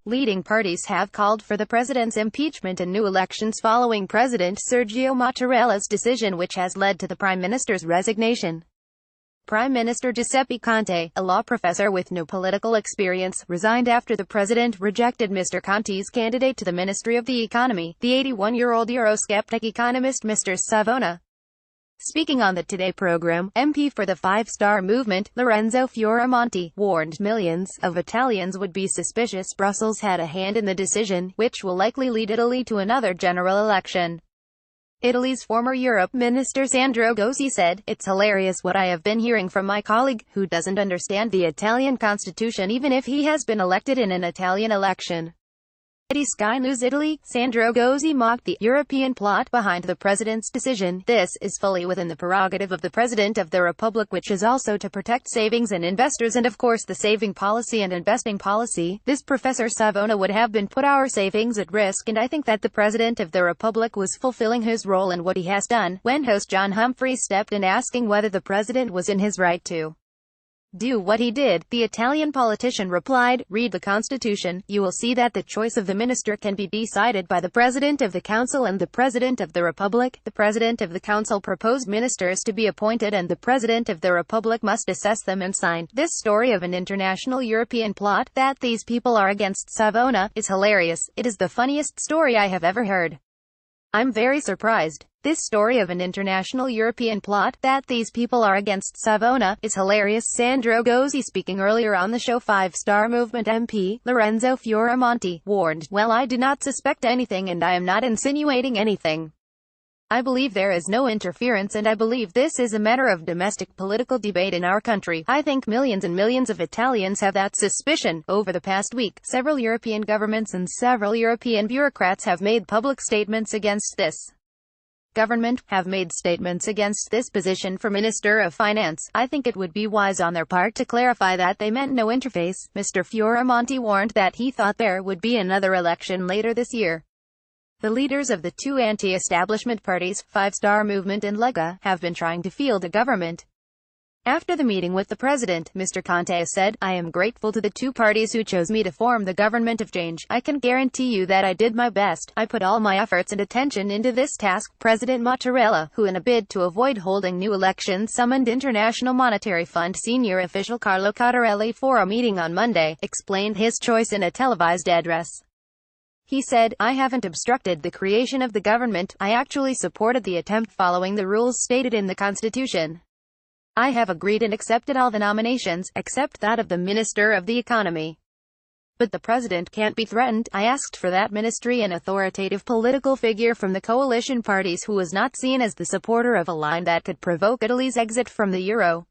Leading parties have called for the president's impeachment and new elections following President Sergio Mattarella's decision, which has led to the prime minister's resignation. Prime Minister Giuseppe Conte, a law professor with no political experience, resigned after the president rejected Mr. Conte's candidate to the Ministry of the Economy, the 81-year-old Eurosceptic economist Mr. Savona. Speaking on the Today program, MP for the Five Star Movement, Lorenzo Fioramonti, warned millions of Italians would be suspicious Brussels had a hand in the decision, which will likely lead Italy to another general election. Italy's former Europe Minister Sandro Gozi said, "It's hilarious what I have been hearing from my colleague, who doesn't understand the Italian constitution even if he has been elected in an Italian election." At Sky News Italy, Sandro Gozi mocked the European plot behind the president's decision. "This is fully within the prerogative of the President of the Republic, which is also to protect savings and investors and of course the saving policy and investing policy. This Professor Savona would have been put our savings at risk, and I think that the President of the Republic was fulfilling his role in what he has done." When host John Humphrey stepped in asking whether the president was in his right to do what he did, the Italian politician replied, "Read the Constitution, you will see that the choice of the minister can be decided by the President of the Council and the President of the Republic. The President of the Council proposed ministers to be appointed and the President of the Republic must assess them and sign." This story of an international European plot, that these people are against Savona, is hilarious. It is the funniest story I have ever heard. I'm very surprised. This story of an international European plot, that these people are against Savona, is hilarious. Sandro Gozi, speaking earlier on the show, Five Star Movement MP, Lorenzo Fioramonti, warned, "Well, I do not suspect anything and I am not insinuating anything. I believe there is no interference and I believe this is a matter of domestic political debate in our country. I think millions and millions of Italians have that suspicion." Over the past week, several European governments and several European bureaucrats have made public statements against this position for Minister of Finance. "I think it would be wise on their part to clarify that they meant no interface." Mr. Fioramonti warned that he thought there would be another election later this year. The leaders of the two anti-establishment parties, Five Star Movement and Lega, have been trying to field a government. After the meeting with the president, Mr. Conte said, "I am grateful to the two parties who chose me to form the government of change. I can guarantee you that I did my best. I put all my efforts and attention into this task." President Mattarella, who in a bid to avoid holding new elections summoned International Monetary Fund senior official Carlo Cottarelli for a meeting on Monday, explained his choice in a televised address. He said, "I haven't obstructed the creation of the government. I actually supported the attempt following the rules stated in the Constitution. I have agreed and accepted all the nominations, except that of the Minister of the Economy. But the president can't be threatened. I asked for that ministry an authoritative political figure from the coalition parties who was not seen as the supporter of a line that could provoke Italy's exit from the euro."